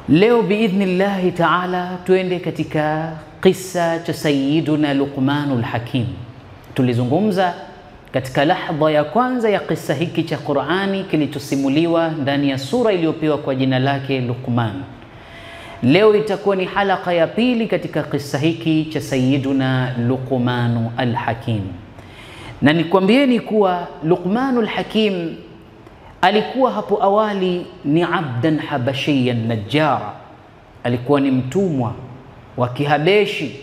Leo biidhnillahi taala tuende katika kisa cha Sayyiduna Luqmanul Hakim. Tulizungumza katika lahdha ya kwanza ya kisa hiki cha Qur'ani kilichosimuliwa ndani ya sura iliyopewa kwa jina lake Luqman. Leo itakuwa ni halaka ya pili katika kisa hiki cha Sayyiduna Luqmanul Hakim. Na nikwambieni kuwa Luqmanul Hakim alikuwa hapo awali ni abdan habashiyan najjara, alikuwa ni mtumwa wa Kihabeshi,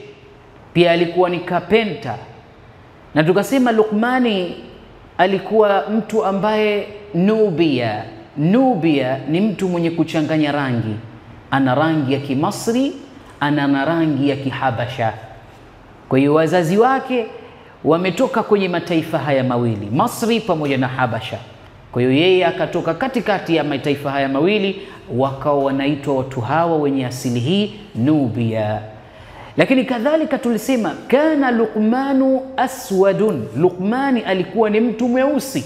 pia alikuwa ni kapenta. Na tukasema Luqmani alikuwa mtu ambaye Nubia ni mtu mwenye kuchanganya rangi, ana rangi ya Kimasri, ana rangi ya Kihabasha. Kwa hiyo wazazi wake wametoka kwenye mataifa haya mawili, Masri pamoja na Habasha. Kwa hiyo yeye akatoka katikati ya mataifa haya mawili, wakawa wanaitwa watu hawa wenye asili hii Nubia. Lakini kadhalika tulisema kana Luqmanu aswadun, Luqmani alikuwa ni mtu mweusi,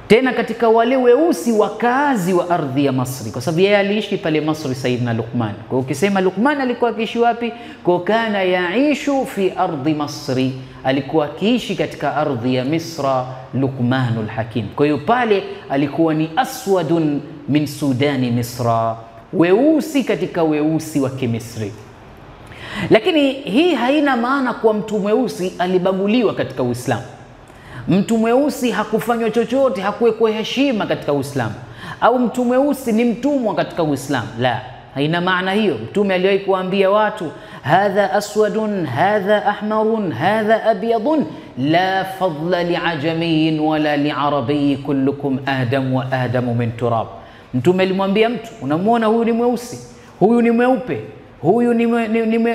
tena katika wale weusi wakazi wa ardhi ya Masri, kwa sababu yeye aliishi pale Masri Sayyidina Luqman. Kwa hiyo ukisema Luqman alikuwa akiishi wapi? Kwa kana yaishu fi ardhi Masri, alikuwa akiishi katika ardhi ya Misra Luqmanul Hakim. Kwa hiyo pale alikuwa ni aswadun min Sudani Misra, weusi katika weusi wa Kimisri. Lakini hii haina maana kwa mtu mweusi alibaguliwa katika Uislamu. Mtu mweusi hakufanywa chochote, hakuwekwa heshima katika Uislamu, au mtu mweusi ni mtumwa katika Uislamu. La, haina maana hiyo. Mtume aliwahi kuambia watu, hadha aswadun, hadha ahmarun, hadha abyadun, la fadla liajamiyin wala liarabiyi, kullukum adam wa adamu min turab. Mtume alimwambia mtu, unamwona huyu ni mweusi, huyu ni mweupe, huyu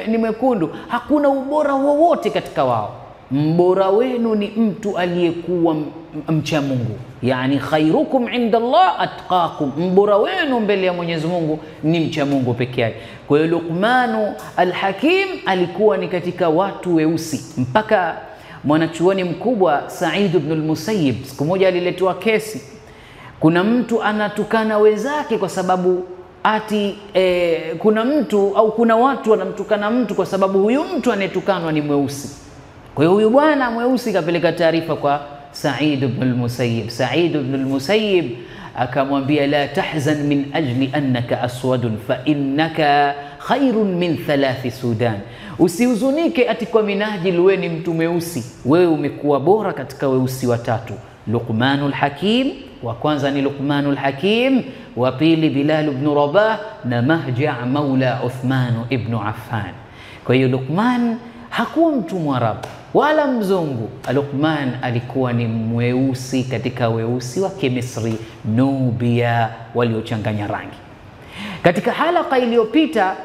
ni mwekundu, hakuna ubora wowote katika wao. Mbora wenu ni mtu aliyekuwa mcha Mungu, yani khairukum inda Allah atqakum, mbora wenu mbele ya Mwenyezi Mungu ni mcha Mungu peke yake. Kwa hiyo Luqmanu al-Hakim alikuwa ni katika watu weusi, mpaka mwanachuoni mkubwa Sa'id ibn al-Musayyib siku moja aliletwa kesi, kuna mtu anatukana wenzake kwa sababu kuna watu wanamtukana mtu kwa sababu huyu mtu anayetukanwa ni mweusi. Kwa hiyo huyu bwana mweusi kapeleka taarifa kwa Sa'id ibn al-Musayyib. Sa'id ibn al-Musayyib akamwambia, la tahzan min ajli annaka aswadun fa innaka khairun min thalathi Sudan, usihuzunike ati kwa minajili wewe ni mtu mweusi, wewe umekuwa bora katika weusi watatu. Luqmanul Hakim, wa kwanza ni Luqmanul Hakim, wa pili Bilal ibn Rabah, na Mahja' maula Uthman ibn Affan. Kwa hiyo Luqman hakuwa mtu Mwarabu wala mzungu. Luqman alikuwa ni mweusi katika weusi wa Kimisri, Nubia, waliochanganya rangi. Katika halaka iliyopita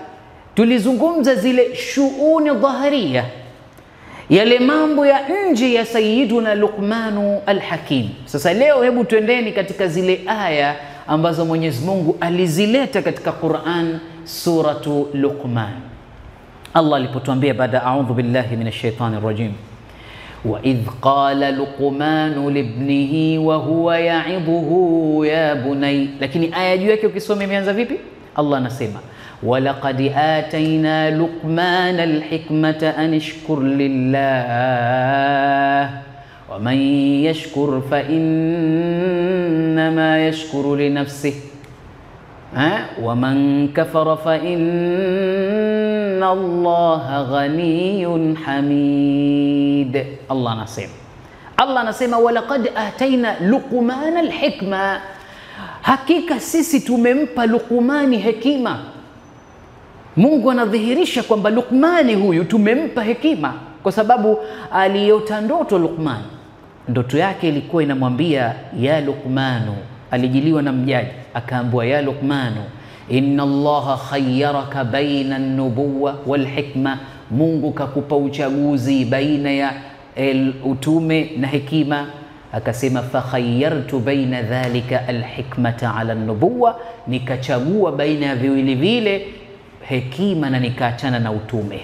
tulizungumza zile shuuni dhaharia, yale mambo ya nje ya Sayyiduna Luqmanu al-Hakim. Sasa leo hebu tuendeni katika zile aya ambazo Mwenyezi Mungu alizileta katika Qur'an, suratu Luqman. Allah alipotuambia baada a'udhu billahi minash shaitani rajim, wa idh qala Luqmanu libnihi wa huwa ya'idhuhu ya bunay. Lakini aya juu yake ukisoma imeanza vipi? Allah anasema, wa laqad atayna Luqmana alhikmata an ishkur lillah wa man yashkur fa innama yashkuru li nafsihi wa man kafara fa inna Allaha ghaniyyun hamid. Allah anasema walaqad atayna Luqmana alhikma, hakika sisi tumempa Luqmani hekima. Mungu anadhihirisha kwamba Luqmani huyu tumempa hekima, kwa sababu aliyota ndoto Luqman, ndoto yake ilikuwa inamwambia ya Luqmanu, alijiliwa na mjaji akaambiwa, ya Luqmanu inna Allaha khayyaraka baina an-nubuwwa wal hikma, Mungu kakupa uchaguzi baina ya utume na hekima. Akasema fa khayyartu baina dhalika al-hikmata ala an-nubuwwa, nikachagua baina ya viwili vile, hekima na nikaachana na utume.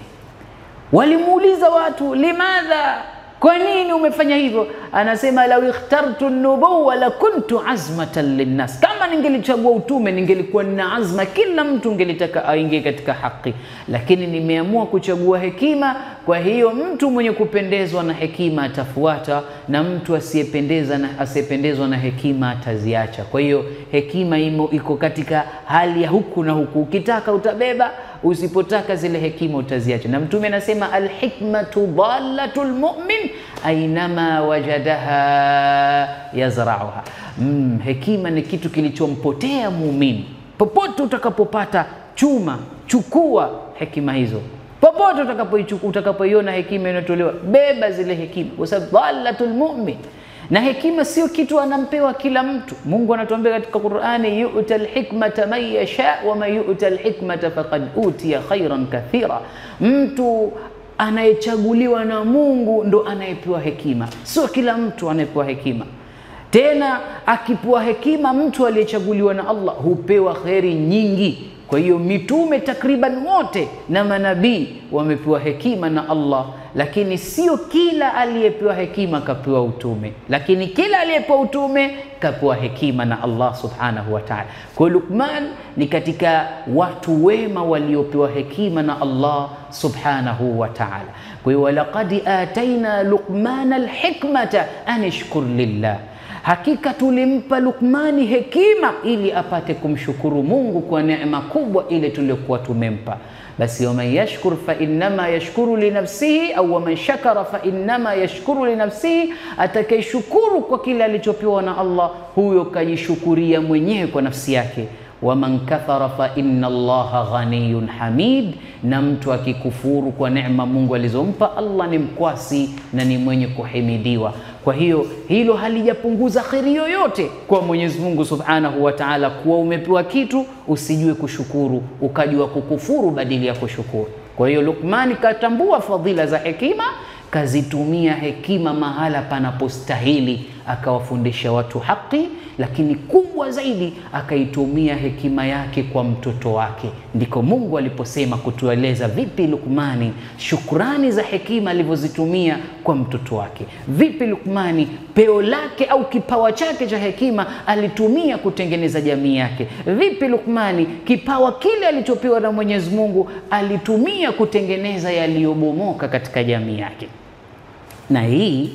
Walimuuliza watu, limadha Kwa nini umefanya hivyo? Anasema law ikhtartu an-nubuwwa la kuntu azmatan linnas, kama ningelichagua utume ningelikuwa na azma, kila mtu ngelitaka aingie katika haki, lakini nimeamua kuchagua hekima. Kwa hiyo mtu mwenye kupendezwa na hekima atafuata, na mtu asiyependezwa na hekima ataziacha. Kwa hiyo hekima iko katika hali ya huku na huku, ukitaka utabeba, usipotaka zile hekima utaziacha. Na Mtume anasema alhikmatu dallatul mu'min ainama wajadaha yazra'uha. Hekima ni kitu kilichompotea muumini. Popote utakapopata chukua hekima hizo. Popote utakapoiona hekima inatolewa, beba zile hekima, kwa sababu dallatul mu'min. Na hekima sio kitu anampewa kila mtu. Mungu anatuambia katika Qur'ani, yu'tal hikmata man yasha wa man yu'tal hikmata faqad utiya khairan kathira. Mtu anayechaguliwa na Mungu ndo anayepewa hekima, sio kila mtu anayepewa hekima. Tena akipewa hekima mtu aliyechaguliwa na Allah hupewa kheri nyingi. Kwa hiyo mitume takriban wote na manabii wamepewa hekima na Allah, lakini sio kila aliyepewa hekima kapewa utume, lakini kila aliyepewa utume kapewa hekima na Allah subhanahu wa ta'ala. Kwa Luqman ni katika watu wema waliopewa hekima na Allah subhanahu wa ta'ala. Kwa hiyo walaqad ataina Luqmana alhikmata an ishkur lillah, hakika tulimpa Luqmani hekima ili apate kumshukuru Mungu kwa neema kubwa ile tuliyokuwa tumempa. Basi waman yashkur fa innama yashkuru li nafsihi, au waman shakara fa innama yashkuru li nafsihi, atakayeshukuru kwa kile alichopewa na Allah, huyo kajishukuria mwenyewe kwa nafsi yake. Waman kafara fa inna Allaha ghaniyun hamid, na mtu akikufuru kwa neema Mungu alizompa, Allah ni mkwasi na ni mwenye kuhimidiwa. Kwa hiyo hilo halijapunguza kheri yoyote kwa Mwenyezi Mungu Subhanahu wa Ta'ala, kuwa umepewa kitu usijue kushukuru, ukajua kukufuru badili ya kushukuru. Kwa hiyo Luqman katambua fadhila za hekima, kazitumia hekima mahala panapostahili, akawafundisha watu haki, lakini kubwa zaidi akaitumia hekima yake kwa mtoto wake. Ndiko Mungu aliposema kutueleza vipi Luqmani shukrani za hekima alivyozitumia kwa mtoto wake. Vipi Luqmani peo lake au kipawa chake cha hekima alitumia kutengeneza jamii yake. Vipi Luqmani kipawa kile alichopewa na Mwenyezi Mungu alitumia kutengeneza yaliyobomoka katika jamii yake. Na hii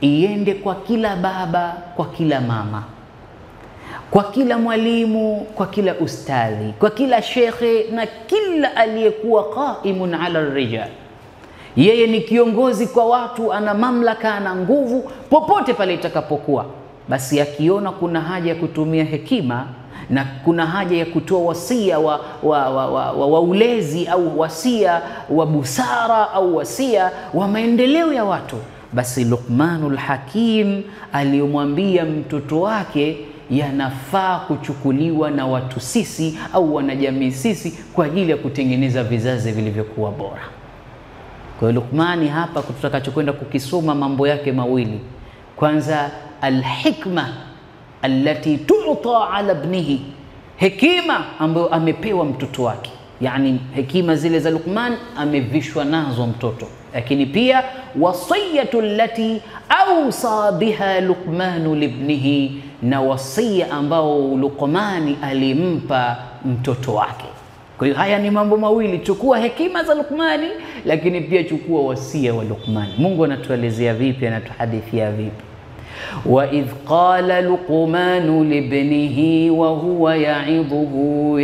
iende kwa kila baba, kwa kila mama, kwa kila mwalimu, kwa kila ustadhi, kwa kila shekhe na kila aliyekuwa qaimun ala rijal. Yeye ni kiongozi kwa watu, ana mamlaka, ana nguvu popote pale itakapokuwa. Basi akiona kuna haja ya kutumia hekima na kuna haja ya kutoa wasia wa ulezi au wasia wa busara au wasia wa maendeleo ya watu, basi Luqmanul Hakim aliyomwambia mtoto wake yanafaa kuchukuliwa na watu sisi au wanajamii sisi kwa ajili ya kutengeneza vizazi vilivyokuwa bora. Kwa hiyo Luqmani hapa tutakachokwenda kukisoma mambo yake mawili. Kwanza alhikma allati tu'ta ala ibnihi, hekima ambayo amepewa mtoto wake, yani hekima zile za Luqman amevishwa nazo mtoto. Lakini pia wasiyatu allati awsa biha Luqmanu libnihi, na wasia ambao Luqmani alimpa mtoto wake. Kwa hiyo haya ni mambo mawili, chukua hekima za Luqmani, lakini pia chukua wasia wa Luqmani. Mungu anatuelezea vipi, anatuhadithia vipi? Wa idh qala Luqmanu libnihi wa huwa ya'idhuhu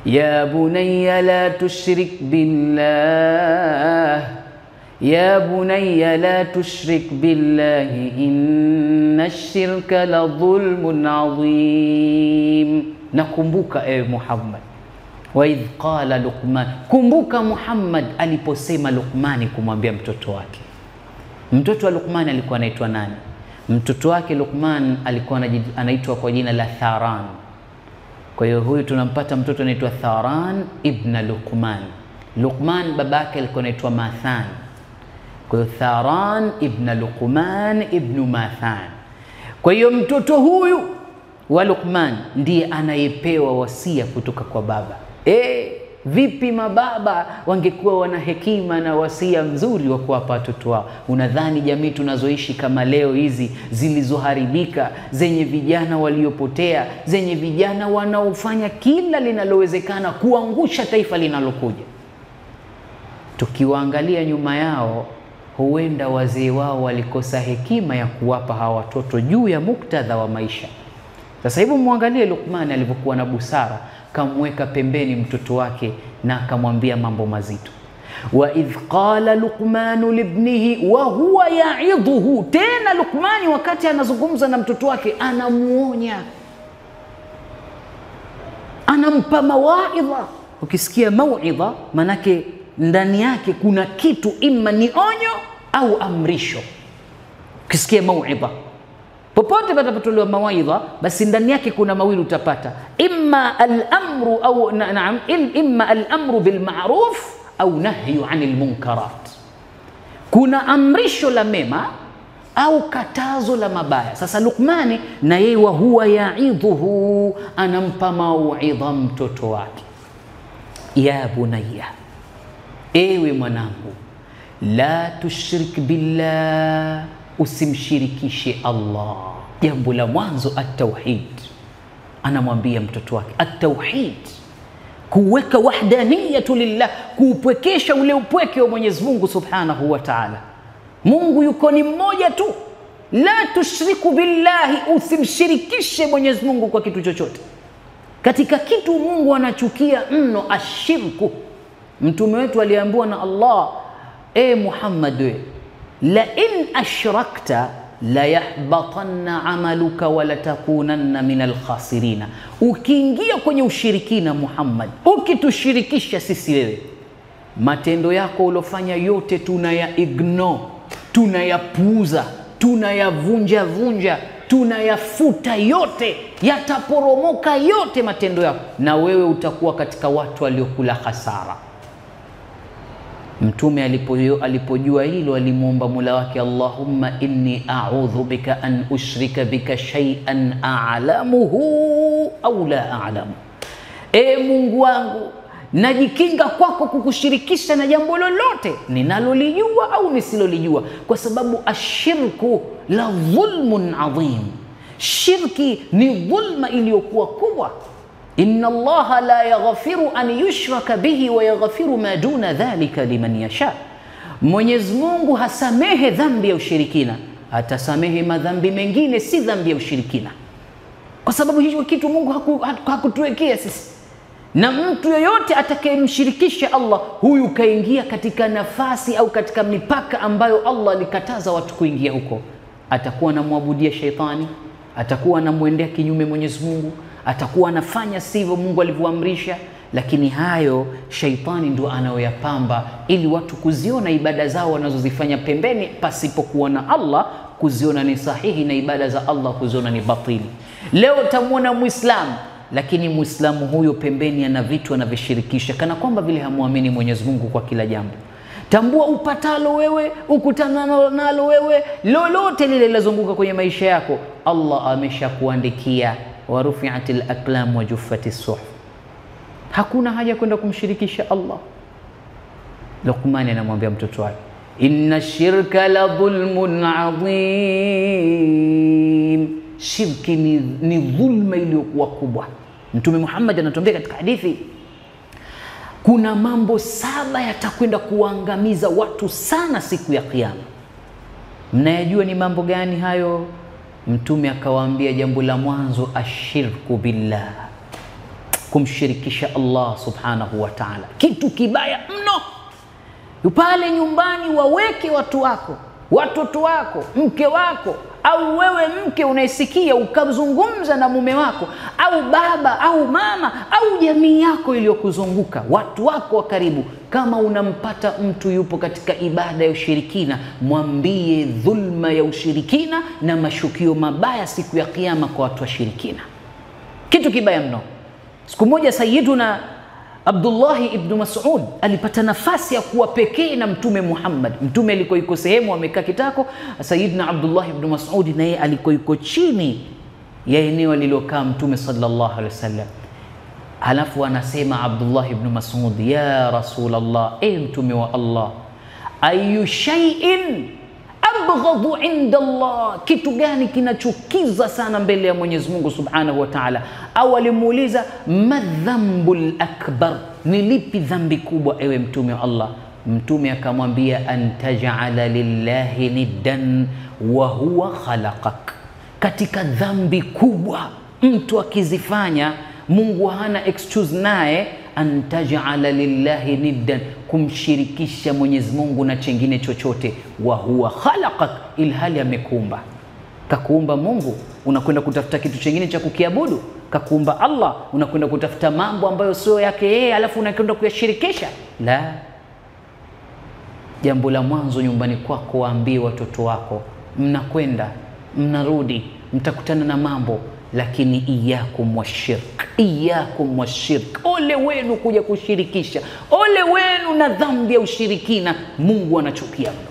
ya bunayya la tushrik billah la tushrik billahi inna ash-shirka la dhulmun adhim. Nakumbuka ewe Muhammad, wa idh qala Luqman, kumbuka Muhammad aliposema Luqmani kumwambia mtoto wake. Mtoto wa Luqman alikuwa anaitwa nani? Mtoto wake Luqman alikuwa anaitwa kwa jina la Tharan. Kwa hiyo huyu tunampata mtoto anaitwa Tharan ibn Luqman. Luqman babake alikuwa anaitwa Mathan. Kwa hiyo Tharan ibn Luqman ibn Mathan. Kwa hiyo mtoto huyu wa Luqman ndiye anayepewa wasia kutoka kwa baba. Vipi mababa wangekuwa wana hekima na wasia mzuri wa kuwapa watoto wao? Unadhani jamii tunazoishi kama leo hizi zilizoharibika, zenye vijana waliopotea, zenye vijana wanaofanya kila linalowezekana kuangusha taifa linalokuja, tukiwaangalia nyuma yao, huenda wazee wao walikosa hekima ya kuwapa hawa watoto juu ya muktadha wa maisha. Sasa hivi muangalie Luqman alivyokuwa na busara, kamweka pembeni mtoto wake na akamwambia mambo mazito. Wa idh qala Luqmanu libnihi wa huwa ya'idhuhu. Tena Luqmani wakati anazungumza na mtoto wake anamuonya, anampa mawaidha. Ukisikia mauidha manake ndani yake kuna kitu, imma ni onyo au amrisho. Ukisikia mauidha, popote patapotolewa mawaidha, basi ndani yake kuna mawili utapata, imma al-amru au naam, imma al-amru bil ma'ruf au nahyu 'anil munkarat. Kuna amrisho la mema au katazo la mabaya. Sasa Luqmani na yeye wa huwa ya'idhuhu, anampa mauidha mtoto wake. Ya bunayya, ewe mwanangu, la tushrik billah, usimshirikishe Allah. Jambo la mwanzo at-tauhid, anamwambia mtoto wake at-tauhid, kuweka wahdaniyatu lillah, kuupwekesha ule upweke wa Mwenyezi Mungu Subhanahu wa Ta'ala. Mungu yuko ni mmoja tu. La tushriku billahi, usimshirikishe Mwenyezi Mungu kwa kitu chochote. Katika kitu Mungu anachukia mno ashirku. Mtume wetu aliambiwa na Allah, Muhammad we, la in ashrakta la yahbatanna amaluka wa la takunanna min alkhasirina. Ukiingia kwenye ushirikina Muhammad, ukitushirikisha sisi wewe, matendo yako ulofanya yote tunaya ignore, tunayapuuza, tunayavunja vunja, tunayafuta yote, yataporomoka yote matendo yako, na wewe utakuwa katika watu waliokula hasara. Mtume alipojua hilo alimuomba Mola wake, Allahumma inni a'udhu bika an ushrika bika shay'an a'lamuhu au la a'lamu. Mungu wangu, najikinga kwako kukushirikisha na jambo lolote ninalolijua au nisilolijua, kwa sababu ashirku la dhulmun adhim. Shirki ni dhulma iliyokuwa kubwa. Inna Allaha la yaghfiru an yushraka bihi wa yaghfiru ma duna dhalika liman yasha. Mwenyezi Mungu hasamehe dhambi ya ushirikina, atasamehe madhambi mengine si dhambi ya ushirikina, kwa sababu hicho kitu Mungu hakutuwekea sisi. Na mtu yoyote atakayemshirikisha Allah, huyu kaingia katika nafasi au katika mipaka ambayo Allah alikataza watu kuingia huko. Atakuwa anamwabudia shaitani, atakuwa anamwendea kinyume Mwenyezi Mungu, atakuwa anafanya sivyo Mungu alivyoamrisha. Lakini hayo shaitani ndio anayoyapamba ili watu kuziona ibada zao wanazozifanya pembeni pasipokuwa na Allah, kuziona ni sahihi, na ibada za Allah kuziona ni batili. Leo utamwona Muislamu, lakini Muislamu huyo pembeni ana vitu anavishirikisha, kana kwamba vile hamuamini Mwenyezi Mungu kwa kila jambo. Tambua, upatalo wewe, ukutana nalo wewe, lolote lile lazunguka kwenye maisha yako, Allah ameshakuandikia, wa rufi'atil aqlam wa juffatis suhuf. Hakuna haja kwenda kumshirikisha Allah. Luqman anamwambia mtoto wake, inna shirka la dhulmun adhim. Shirki ni dhulma iliyokuwa kubwa. Mtume Muhammad anatuambia katika hadithi, kuna mambo 7 yatakwenda kuangamiza watu sana siku ya Kiyama. Mnayajua ni mambo gani hayo? Mtume akawaambia, jambo la mwanzo ashirku billah, kumshirikisha Allah subhanahu wa ta'ala, kitu kibaya mno. Pale nyumbani waweke watu wako, watoto wako, mke wako, au wewe mke unaisikia ukazungumza na mume wako, au baba au mama au jamii yako iliyokuzunguka, watu wako wa karibu, kama unampata mtu yupo katika ibada ya ushirikina, mwambie dhulma ya ushirikina na mashukio mabaya siku ya Kiyama kwa watu wa shirikina. Kitu kibaya mno. Siku moja Sayyiduna Abdullah ibn Mas'ud alipata nafasi ya kuwa pekee na Mtume Muhammad. Mtume alikuwa yuko sehemu amekaa kitako, Sayyidina Abdullah ibn Mas'ud naye alikuwa yuko chini ya eneo alilokaa Mtume sallallahu alaihi wasallam. Halafu anasema Abdullah ibn Mas'ud, ya Rasulullah, mtume wa Allah, ayu shay'in abghadhu inda Allah, kitu gani kinachukiza sana mbele ya Mwenyezi Mungu Subhanahu wa Ta'ala? Au alimuuliza madhambul akbar, ni lipi dhambi kubwa ewe mtume wa Allah? Mtume akamwambia antaj'ala lillahi niddan wa huwa khalaqak, katika dhambi kubwa mtu akizifanya Mungu hana excuse naye, antaj'ala lillahi niddan, kumshirikisha Mwenyezi Mungu na chengine chochote, wa huwa khalaqak, ilhali amekuumba. Kakuumba Mungu, unakwenda kutafuta kitu chengine cha kukiabudu? Kakuumba Allah, unakwenda kutafuta mambo ambayo sio yake yeye, alafu unakwenda kuyashirikisha? La. Jambo la mwanzo nyumbani kwako, waambie watoto wako, mnakwenda mnarudi, mtakutana na mambo, lakini iyakum washirk, iyakum washirk, ole wenu kuja kushirikisha, ole wenu na dhambi ya ushirikina. Mungu anachukia mno.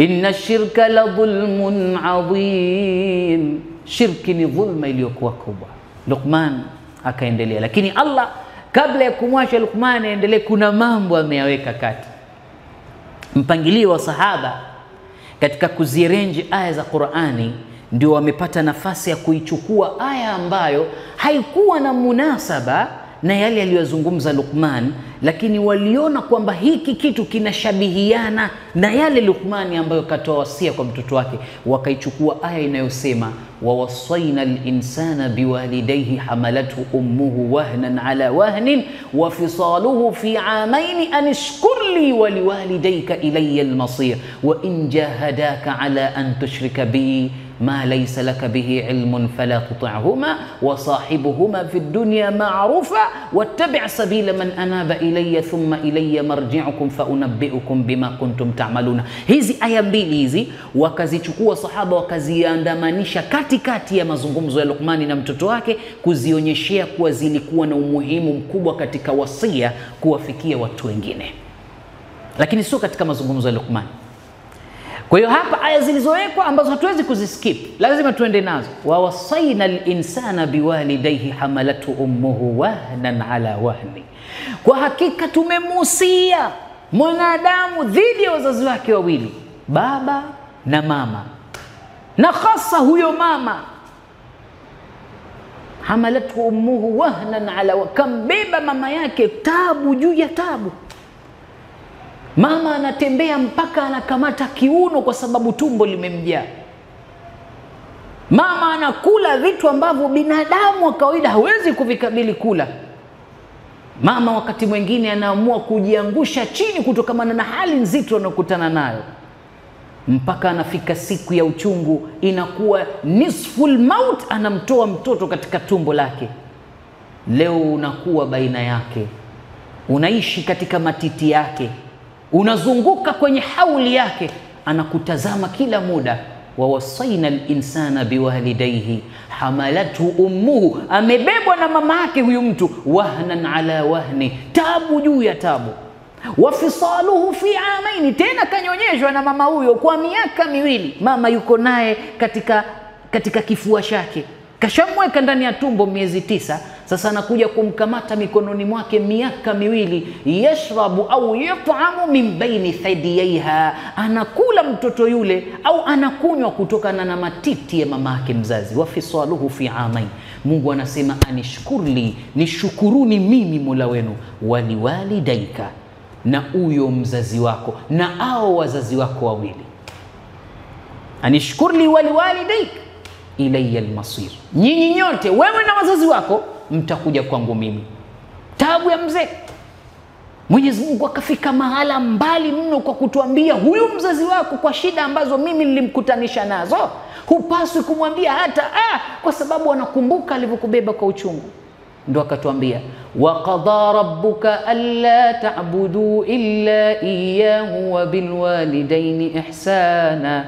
Inna shirka la dhulmun adhim, shirki ni dhulma iliyokuwa kubwa. Luqman akaendelea, lakini Allah kabla ya kumwacha Luqman aendelee, kuna mambo ameyaweka kati. Mpangilio wa sahaba katika kuzirenji aya za Qur'ani ndio wamepata nafasi ya kuichukua aya ambayo haikuwa na munasaba na yale aliyozungumza Luqman, lakini waliona kwamba hiki kitu kinashabihiana na yale Luqman ambayo katoa wasia kwa mtoto wake. Wakaichukua aya inayosema wawasaina al-insana biwalidayhi hamalathu ummuhu wahnan ala wahnin wa fisaluhu fi amain an ishkur li wa liwalidayka ilayya al-masir wa in jahadaka ala an tushrika bi ما ليس لك به علم فلا تطعهما وصاحبهما في الدنيا معروفا واتبع سبيل من أناب إلي ثم إلي مرجعكم فأنبئكم بما كنتم تعملون. Hizi aya mbili hizi wakazichukua sahaba wakaziandamanisha katikati ya mazungumzo ya Luqmani na mtoto wake, kuzionyeshea kuwa zilikuwa na umuhimu mkubwa katika wasia kuwafikia watu wengine, lakini sio katika mazungumzo ya Luqmani. Kwa hiyo hapa aya zilizowekwa ambazo hatuwezi kuziskip, lazima tuende nazo. Wa wasaina al-insana biwalidayhi hamalathu ummuhu wahnan ala wahni, kwa hakika tumemuhusia mwanadamu dhidi ya wazazi wake wawili, baba na mama, na hasa huyo mama. Hamalathu ummuhu wahnan ala wahni, kambeba mama yake tabu juu ya tabu. Mama anatembea mpaka anakamata kiuno kwa sababu tumbo limemjaa. Mama anakula vitu ambavyo binadamu wa kawaida hawezi kuvikabili kula. Mama wakati mwingine anaamua kujiangusha chini kutokana na hali nzito anayokutana nayo, mpaka anafika siku ya uchungu, inakuwa nisful maut, anamtoa mtoto katika tumbo lake. Leo unakuwa baina yake, unaishi katika matiti yake, unazunguka kwenye hauli yake, anakutazama kila muda. Wa wasaina al-insana biwalidayhi hamalathu ummuhu, amebebwa na mama yake huyu mtu, wahnan ala wahni, tabu juu ya tabu. Wa fisaluhu fi amain, tena kanyonyeshwa na mama huyo kwa miaka miwili. Mama yuko naye katika kifua chake, kashamweka ndani ya tumbo miezi 9. Sasa anakuja kumkamata mikononi mwake miaka miwili. Yashrabu au yat'amu min baini thadiyaiha, anakula mtoto yule au anakunywa kutokana na matiti ya mama yake mzazi. Wa fisaluhu fi amain, Mungu anasema anishkurli, nishukuruni mimi Mola wenu, waliwalidaika, na uyo mzazi wako na ao wazazi wako wawili. Anishkurli waliwalidaika ilayya almasir, nyinyi nyote, wewe na wazazi wako, mtakuja kwangu mimi. Tabu ya mzee. Mwenyezi Mungu akafika mahala mbali mno kwa kutuambia huyu mzazi wako, kwa shida ambazo mimi nilimkutanisha nazo, hupaswi kumwambia hata kwa sababu anakumbuka alivyokubeba kwa uchungu. Ndo akatuambia wa qadha rabbuka alla ta'budu illa iyyahu wa bilwalidaini ihsana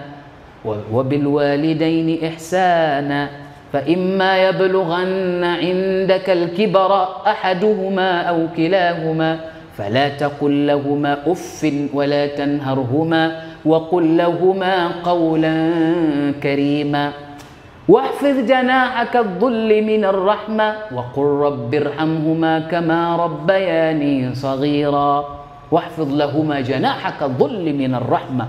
وبالوالدين إحسانا فإما يبلغن عندك الكبر أحدهما أو كلاهما فلا تقل لهما أف ولا تنهرهما وقل لهما قولا كريما. wahfidh janahaka adh-dhulli min ar-rahma wa qur rabbi irhamhuma kama rabbayani saghira. Wahfidh lahuma janahaka adh-dhulli min ar-rahma.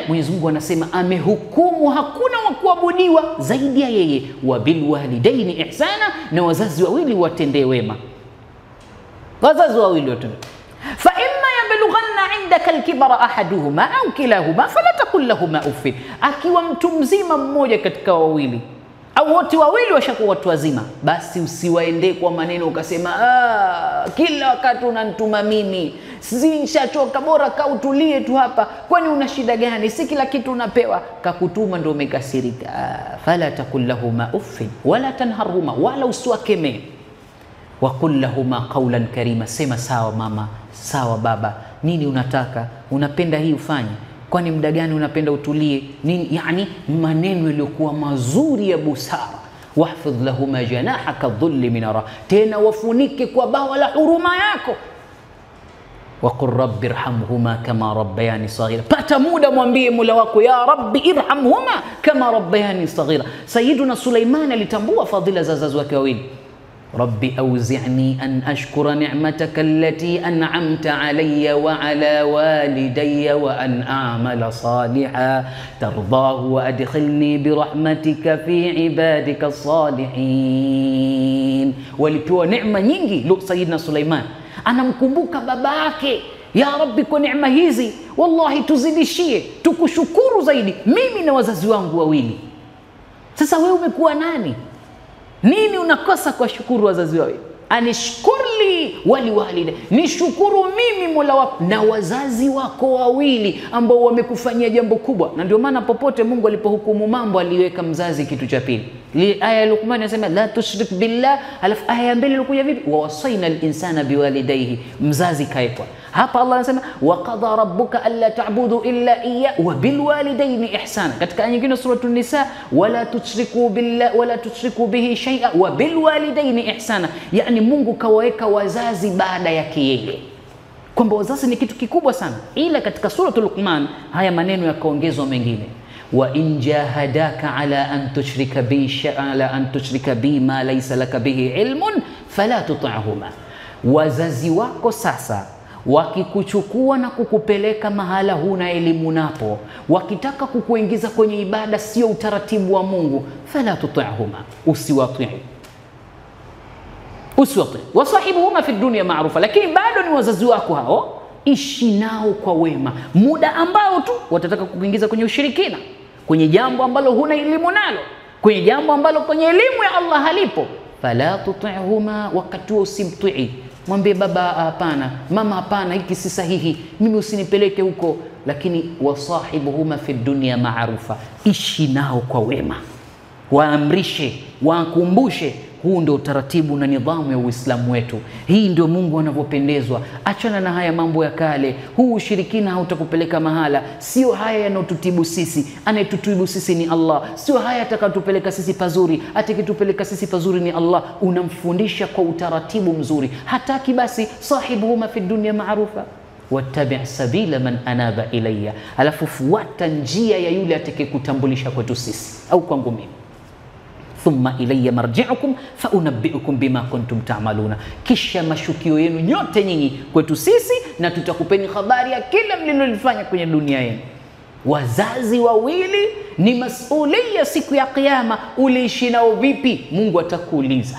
Mwenyezi Mungu anasema amehukumu hakuna wa kuabudiwa zaidi ya yeye. Wa bil walidaini ihsana, na wazazi wawili watendee wema. Wazazi wawili watendee. Fa imma yablughanna indaka al-kibara ahaduhuma au kilahuma fala taqul lahumā uff. Akiwa mtu mzima mmoja katika wawili au wote wawili washakuwa watu wazima, basi usiwaendee kwa maneno ukasema kila wakati unanituma mimi, nishachoka, bora ka utulie tu hapa, kwani una shida gani? Si kila kitu unapewa, kakutuma ndio umekasirika. Fala taqul lahumā uff wala tanharhuma, wala usiwakemee. Wa qul lahumā qawlan karima, sema sawa mama, sawa baba, nini unataka, unapenda hii ufanye, kwani muda gani unapenda utulie nini, yani maneno yaliyokuwa mazuri ya busara. Wahfidh lahuma janahaka adh-dhulli min ar-rahma, tena wafunike kwa bawa la huruma yako. Wa qur rabbi irhamhuma kama rabbayani saghira, pata muda mwambie Mola wako ya rabbi irhamhuma kama rabbayani saghira. Sayyiduna Sulaiman alitambua fadhila za wazazi wake wawili. Rabbi awzi'ni an ashkura ni'mataka allati an'amta alayya wa ala walidayya wa an a'mala salihan tardahu wa adkhilni bi rahmatika fi ibadika salihin. Walipewa neema nyingi. Sayyidina Sulaiman anamkumbuka baba yake, ya Rabbi, kwa neema hizi wallahi tuzidishie, tukushukuru zaidi mimi na wazazi wangu wawili. Sasa wewe umekuwa nani? Nini unakosa kwa shukuru wazazi wawili? Anishkurli wali walida, nishukuru mimi Mola wako na wazazi wako wawili ambao wamekufanyia jambo kubwa. Na ndio maana popote Mungu alipohukumu mambo aliweka mzazi kitu cha pili. Aya ya Luqman inasema la tushrik billah, alafu aya ya mbele ilikuja vipi? Wa wasaina al-insana biwalidayhi, mzazi kaekwa. Hapa Allah anasema wa qadha rabbuka alla ta'budu illa iyyahu wa bil walidayni ihsana. Katika aya nyingine suratul Nisa, wala tushriku billah wala tushriku bihi shay'a wa bil walidayni ihsana. Yani Mungu kawaweka wazazi baada yake yeye, kwamba wazazi ni kitu kikubwa sana. Ila katika suratul Luqman haya maneno yakaongezwa mengine, wa in jahadaka ala an tushrika bi ma laysa laka bihi ilmun fala tuti'huma. Wazazi wako sasa wakikuchukua na kukupeleka mahala huna elimu napo, wakitaka kukuingiza kwenye ibada sio utaratibu wa Mungu, fala tuti'huma, usiwatii. Wasahibuhuma fi dunya ma'rufa, lakini bado ni wazazi wako hao, ishi nao kwa wema, muda ambao tu watataka kukuingiza kwenye ushirikina, kwenye jambo ambalo huna elimu nalo, kwenye jambo ambalo kwenye elimu ya Allah halipo, fala tuti'huma, wakati usimtii. Mwambie baba hapana, mama hapana, hiki si sahihi, mimi usinipeleke huko. Lakini wasahibuhuma fi dunya ma'rufa, ishi nao kwa wema, waamrishe, wakumbushe. Huu ndio utaratibu na nidhamu ya Uislamu wetu. Hii ndio Mungu anavyopendezwa. Achana na haya mambo ya kale. Huu ushirikina hautakupeleka mahala. Sio haya yanayotutibu sisi. Anayetutibu sisi ni Allah. Sio haya atakatupeleka sisi pazuri. Atakitupeleka sisi pazuri ni Allah. Unamfundisha kwa utaratibu mzuri. Hataki basi sahibuhuma fi dunya ma'rufa wattabi' sabila man anaba ilayya, alafu fuata njia ya yule atakayekutambulisha kwetu sisi au kwangu mimi. Thumma ilayya marji'ukum fa unabbi'ukum bima kuntum ta'maluna, kisha mashukio yenu nyote nyinyi kwetu sisi na tutakupeni habari ya kila mlilolifanya kwenye dunia yenu. Wazazi wawili ni masulia siku ya kiyama. Uliishi nao vipi? Mungu atakuuliza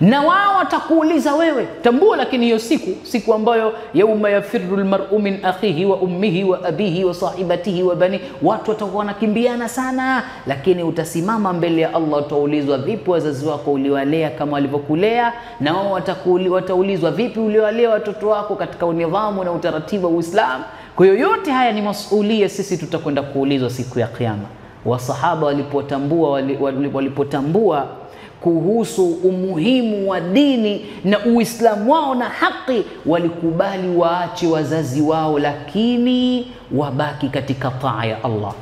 na wao watakuuliza wewe. Tambua lakini hiyo siku ambayo yauma yafirru almar'u min akhihi wa ummihi wa abihi wa sahibatihi wa bani, watu watakuwa wanakimbiana sana, lakini utasimama mbele ya Allah, utaulizwa vipi wazazi wako uliwalea kama walivyokulea, na wao wataulizwa vipi uliwalea watoto wako katika nidhamu na utaratibu wa Uislamu. Kwa hiyo yote haya ni masulia sisi tutakwenda kuulizwa siku ya kiyama. Wasahaba walipotambua kuhusu umuhimu wa dini na Uislamu wao na haki, walikubali waache wazazi wao lakini wabaki katika taa ya Allah.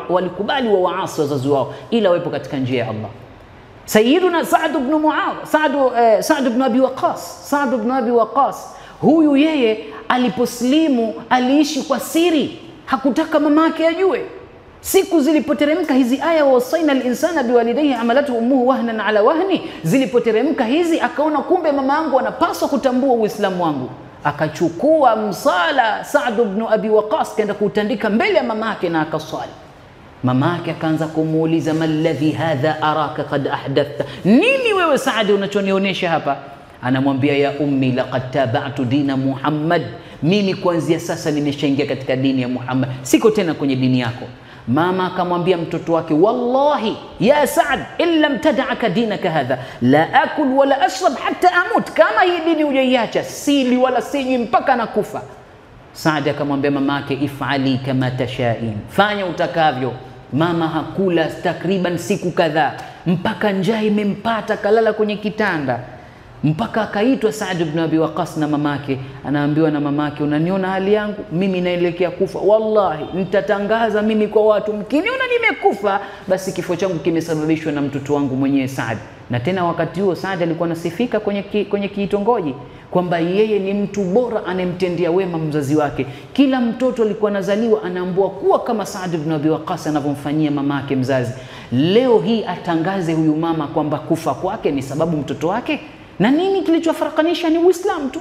Walikubali waasi wazazi wao ila wapo katika njia ya Allah. Sayyiduna Sa'd ibn Abi Waqqas, huyu yeye aliposlimu aliishi kwa siri, hakutaka mamake ajue. Siku zilipoteremka hizi aya, wasaina al-insana biwalidayhi hamalatu ummuhu wahnan ala wahni, zilipoteremka hizi akaona kumbe mama yangu anapaswa kutambua Uislamu wangu. Akachukua msala Saad ibn Abi Waqqas kaenda kutandika mbele ya mama yake na akaswali. Mama yake akaanza kumuuliza, malladhi hadha araka qad ahdathta, nini wewe Saad unachonionyesha hapa? Anamwambia, ya ummi laqad taba'tu dina Muhammad, mimi kuanzia sasa nimeshaingia katika dini ya Muhammad, siko tena kwenye dini yako. Mama akamwambia mtoto wake, wallahi ya Saad, in lam tad'aka dinaka hadha la akul wala ashrab hatta amut, kama hii dini hujaiacha sili wala sinywi mpaka nakufa. Saad akamwambia mama yake, if'ali kama tashain, fanya utakavyo. Mama hakula takriban siku kadhaa mpaka njaa imempata, kalala kwenye kitanda, mpaka akaitwa Saad ibn Abi Waqqas na mamake. Anaambiwa na mamake, unaniona hali yangu mimi naelekea kufa, wallahi nitatangaza mimi kwa watu, mkiniona nimekufa basi kifo changu kimesababishwa na mtoto wangu mwenyewe Saad. Na tena wakati huo Saad alikuwa anasifika kwenye kitongoji kwamba yeye ni mtu bora anemtendea wema mzazi wake. Kila mtoto alikuwa anazaliwa anaambiwa kuwa kama Saad ibn Abi Waqqas anavyomfanyia mamake mzazi. Leo hii atangaze huyu mama kwamba kufa kwake ni sababu mtoto wake, na nini kilichofarakanisha ni Uislamu tu.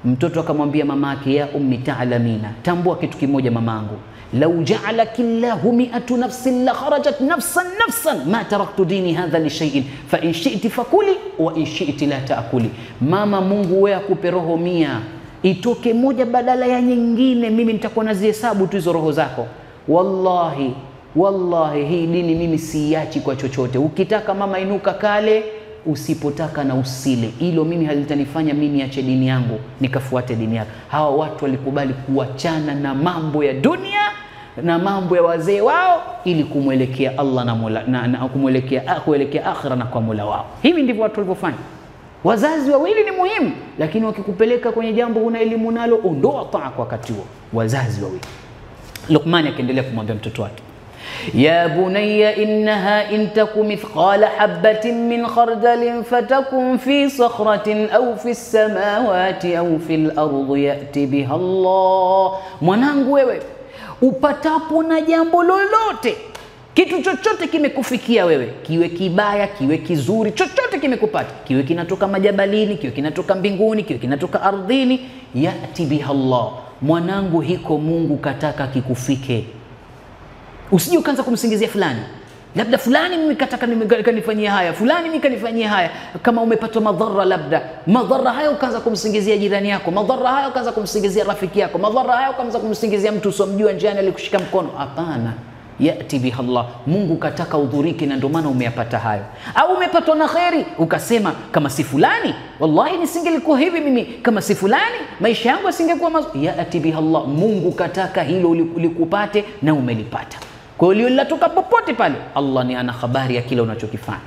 Mtoto akamwambia mamake, ya ummi ta'lamina, tambua kitu kimoja mamangu, lau ja'ala killahu mi'atu nafsin la kharajat nafsan ma taraktu dini hadha li shay'in fa in shi'ti fakuli wa in shi'ti la ta'kuli. Mama, Mungu wewe akupe roho 100 itoke moja badala ya nyingine, mimi nitakuwa nazihesabu tu hizo roho zako. Wallahi hii dini mimi siiachi kwa chochote. Ukitaka mama inuka kale, usipotaka na usile. Hilo mimi halitanifanya mimi niache dini yangu nikafuate dini yako. Hawa watu walikubali kuachana na mambo ya dunia na mambo ya wazee wao ili kumwelekea Allah na kuelekea akhira na kwa Mola wao. Hivi ndivyo watu walivyofanya. Wazazi wawili ni muhimu, lakini wakikupeleka kwenye jambo huna elimu nalo, ondoa taa kwa wakati huo. Wazazi wawili. Luqman akaendelea kumwambia mtoto wake, ya bunayya innaha in taku mithqala habatin min khardalin fatakun fi sakhratin aw fi samawati aw fil ardi ya'ti biha Allah. Mwanangu wewe, upatapo na jambo lolote, kitu chochote kimekufikia wewe, kiwe kibaya kiwe kizuri, chochote kimekupata, kiwe kinatoka majabalini, kiwe kinatoka mbinguni, kiwe kinatoka ardhini, ya'ti biha Allah. Mwanangu, hiko Mungu kataka kikufike. Usije ukaanza kumsingizia fulani, labda fulani mimi kataka kanifanyia haya, fulani mimi kanifanyia haya. Kama umepata madhara, labda madhara hayo ukaanza kumsingizia jirani yako, madhara hayo ukaanza kumsingizia rafiki yako, madhara hayo ukaanza kumsingizia mtu usomjua njiani alikushika mkono. Hapana, yati biha Allah. Mungu kataka udhuriki na ndio maana umeyapata hayo. Au umepatwa na khairi ukasema, kama si fulani wallahi nisingelikuwa hivi mimi, kama si fulani maisha yangu yasingekuwa mazuri. Yati biha Allah. Mungu kataka hilo ulikupate na umelipata. Kwa hiyo linatoka popote pale, Allah ni ana habari ya kila unachokifanya.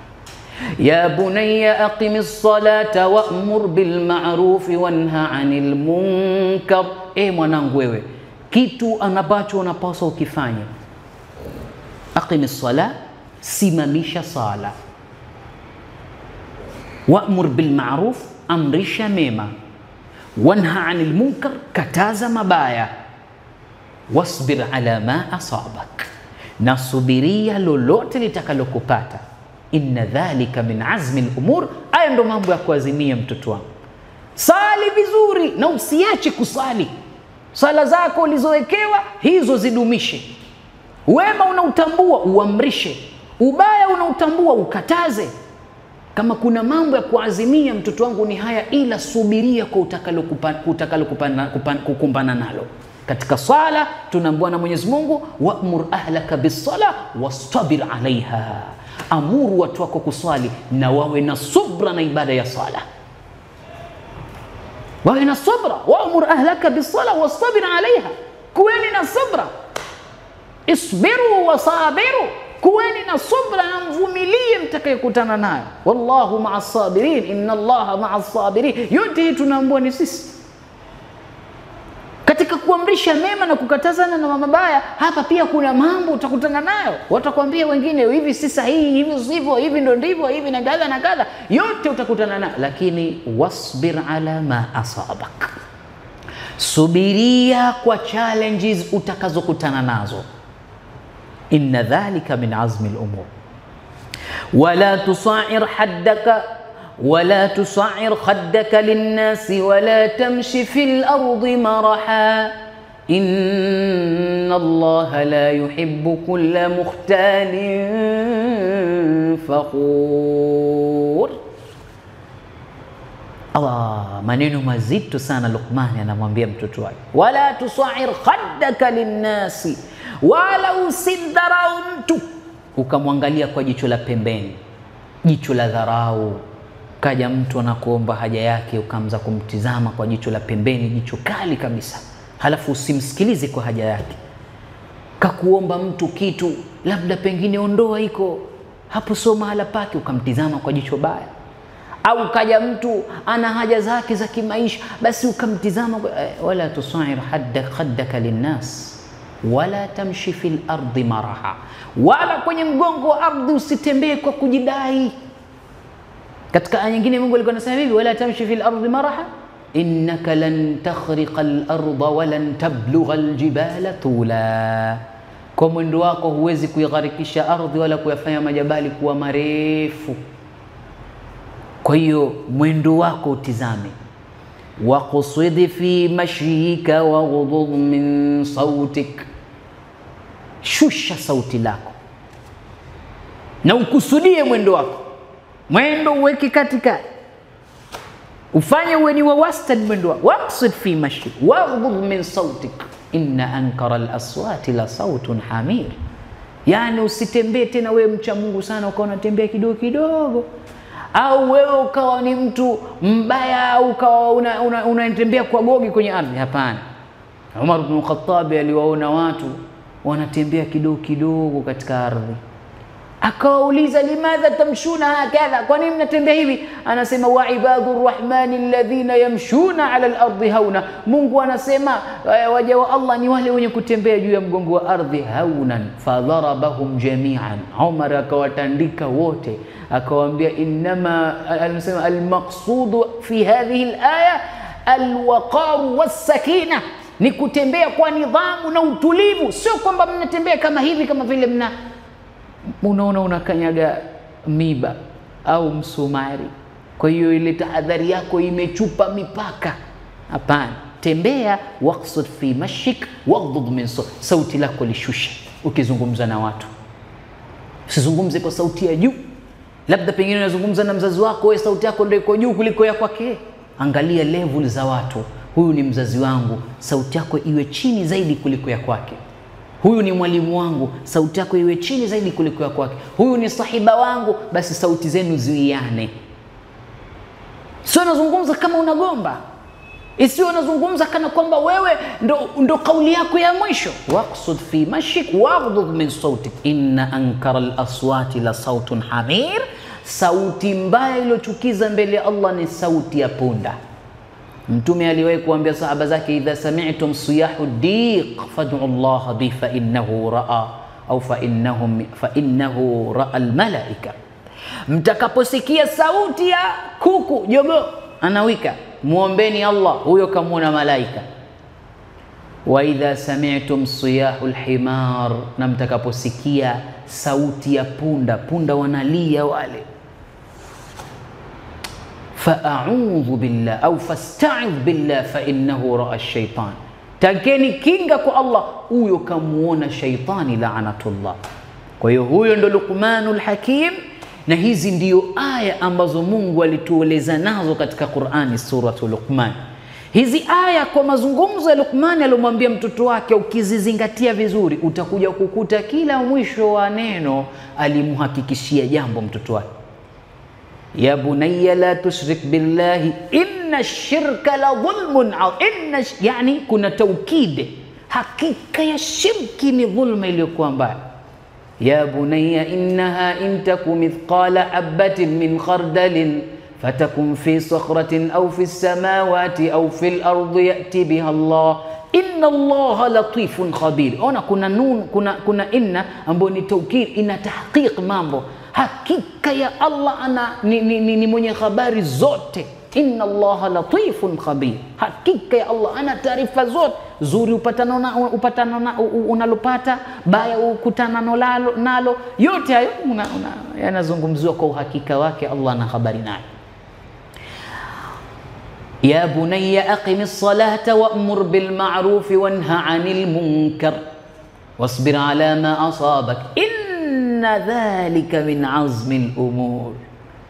Ya bunayya aqimis salata wa'mur bil ma'ruf wanha 'anil munkar. Mwanangu wewe, kitu ambacho unapaswa ukifanya, aqimis sala, simamisha sala. Wa'mur bil ma'ruf, amrisha mema. Wanha 'anil munkar, kataza mabaya. Wasbir ala ma asabak, na subiria lolote litakalokupata. Inna dhalika min azmi al-umur. Haya ndo mambo ya kuazimia mtoto wangu. Sali vizuri na usiache kusali. Sala zako ulizowekewa hizo zidumishe. Wema unautambua uamrishe, ubaya unautambua ukataze. Kama kuna mambo ya kuazimia mtoto wangu ni haya, ila subiria kwa utakalokukumbana nalo. Katika sala tunaambiwa na Mwenyezi Mungu, wa'mur ahlaka bis-sala wastabir 'alayha. Amuru watu wako kuswali na wawe na subra na ibada ya sala. Wawe na subra. Wa'mur ahlaka bis-sala wastabir 'alayha. Kuweni na subra. Isbiru wasabiru. Kuweni na subra na mvumilie mtakayokutana nayo. Wallahu ma'as sabirin, inna Allaha ma'as sabirin. Yote hii tunaambiwa ni sisi. Katika kuamrisha mema na kukatazana na mabaya, hapa pia kuna mambo utakutana nayo. Watakwambia wengine hivi si sahihi, hivi sivyo, hivi ndo ndivyo, hivi na kadha na kadha. Yote utakutana nayo, lakini wasbir ala ma asabak. Subiria kwa challenges utakazokutana nazo. inna dhalika min azmi al-umur. Wala tusa'ir haddaka wala tusa'ir khaddaka lin-nasi wala tamshi fil ardi maraha inna Allaha la yuhibbu kulla mukhtalin fakhur. Allah, maneno mazito sana Luqman anamwambia mtoto wake, wala tusa'ir khaddaka lin-nasi, wala usidharau mtu ukamwangalia kwa jicho la pembeni, jicho la dharau. Kaja mtu anakuomba haja yake ukamza kumtizama kwa jicho la pembeni, jicho kali kabisa, halafu usimsikilize kwa haja yake. Kakuomba mtu kitu, labda pengine ondoa iko hapo, sio mahala pake, ukamtizama kwa jicho baya. Au kaja mtu ana haja zake za kimaisha, basi ukamtizama. Wala tusair khaddaka linnas wala tamshi fil ardi maraha, wala kwenye mgongo wa ardhi usitembee kwa kujidai. Katika aya nyingine Mungu alikuwa anasema hivi, wala tamshi fil ardi maraha innaka lan takhriqa al-ardha wa lan tablugha al-jibala tula. Kwa mwendo wako huwezi kuigharikisha ardhi wala kuyafanya majabali kuwa marefu. Kwa hiyo mwendo wako utizame. Waqsid fi mashyika waghdud min sautik, shusha sauti lako na ukusudie mwendo wako. Mwendo uweke katikati, ufanye uwe ni wa wastani mwendo wako. Waqsid fi mashyik waghdud min sautik inna ankara al-aswati la sautun hamir. Yani usitembee tena wewe mcha Mungu sana ukawa unatembea kidogo kidogo, au wewe ukawa ni mtu mbaya, au ukawa unatembea kwa gogi kwenye ardhi. Hapana. Umar ibn Khattab aliwaona watu wanatembea kidogo kidogo katika ardhi, akawauliza, limadha tamshuna hakadha, kwa nini mnatembea hivi? Anasema, wa ibadur rahmani alladhina yamshuna ala al-ardi hauna. Mungu anasema waja wa Allah ni wale wenye kutembea juu ya mgongo wa ardhi haunan. Fadharabahum jami'an, Umar akawatandika wote, akawaambia, inma anasema al-maqsud fi hadhihi al-aya al-waqar was-sakina, ni kutembea kwa nidhamu na utulivu, sio kwamba mnatembea kama hivi, kama vile unaona unakanyaga miba au msumari. Kwa hiyo ile tahadhari yako imechupa mipaka. Hapana, tembea. Waqsid fi mashik waghdud min sauti lako lishusha. Ukizungumza na watu usizungumze kwa sauti ya juu. Labda pengine unazungumza na mzazi wako, wewe sauti yako ndio iko juu kuliko ya kwake. Angalia level za watu. Huyu ni mzazi wangu, sauti yako iwe chini zaidi kuliko ya kwake. Huyu ni mwalimu wangu, sauti yako iwe chini zaidi kuliko ya kwake. Huyu ni sahiba wangu, basi sauti zenu ziwiane. Sio unazungumza kama unagomba, isiyo unazungumza kana kwamba wewe ndo kauli yako ya mwisho. Waqsid fi mashik waghdud min sautik inna ankara al-aswati la sautun hamir. Sauti mbaya iliyochukiza mbele ya Allah ni sauti ya punda. Mtume aliwahi kuambia sahaba zake, idha sami'tum siyahu diq fad'u Allah bi fa innahu ra'a au fa innahu ra'a al-malaika. Mtakaposikia sauti ya kuku, jogoo anawika, muombeni Allah, huyo kamuona malaika. Wa idha sami'tum siyahu al-himar, na mtakaposikia sauti ya punda wanalia wale, fa'a'udhu billah au fasta'idh billah fa innahu ra'a ash-shaytan, takeni kinga kwa Allah, huyo kamuona shaitani la'anatullah. Kwa hiyo huyo ndo Luqmanul Hakim, na hizi ndio aya ambazo Mungu alitueleza nazo katika Qur'ani, suratul Luqman. Hizi aya kwa mazungumzo ya Luqman aliyomwambia mtoto wake, ukizizingatia vizuri utakuja kukuta kila mwisho wa neno alimhakikishia jambo mtoto wake. Ya bunayya la tushrik billahi inna ash-shirka la dhulmun yani kuna taukide, hakika ya shirki ni dhulma iliyokuwa mbaya. Ya bunayya innaha in takum mithqala habatin min khardalin fatakun fi sakhratin aw fi as-samawati aw fi al-ardi ya'ti biha Allah inna Allaha latifun khabir. Ona kuna nun, kuna inna ambayo ni taukid, ina tahqiq mambo. Hakika ya Allah ni mwenye habari zote, inna Allaha latifun khabir, hakika ya Allah ana taarifa zote. Zuri unalopata, baya ukutana nalo, yote hayo yanazungumziwa kwa uhakika wake. Allah ana habari nayo. Ya bunayya aqimis salata wa'mur bil ma'ruf wanha 'anil munkar wasbir 'ala ma asabak inna dhalika min 'azmi al-umur.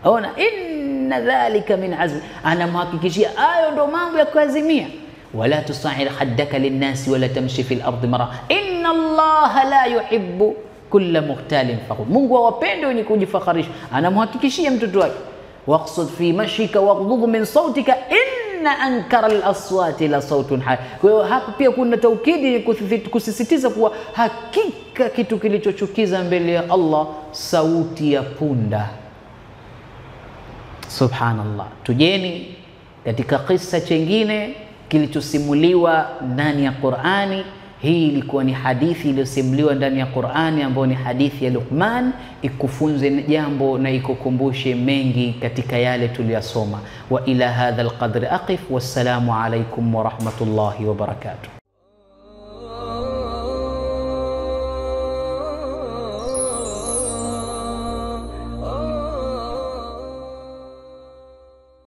Ona, inna dhalika min 'azmi, anamhakikishia hayo ndo mambo ya kuazimia. Wala tusa'ir haddaka lin-nasi wala tamshi fil ardi mara inna Allaha la yuhibbu kulla mukhtalin fakhur. Mungu hawapende wenye kujifakharisha. Anamhakikishia mtoto wake, waqsud fi mashika waghdud min sautika inna ankara al-aswati la sautun hayy. Kwa hiyo hapa pia kuna taukidi kusisitiza kuwa hakika kitu kilichochukiza mbele ya Allah sauti ya punda. Subhanallah. Tujeni katika kisa chengine kilichosimuliwa ndani ya Qur'ani. Hii ilikuwa ni hadithi iliyosimuliwa ndani ya Qur'ani ambayo ni hadithi ya Luqman, ikufunze jambo na ikukumbushe mengi katika yale tuliyosoma. Wa ila hadha alqadri aqif, wassalamu alaykum wa rahmatullahi wa barakatuh.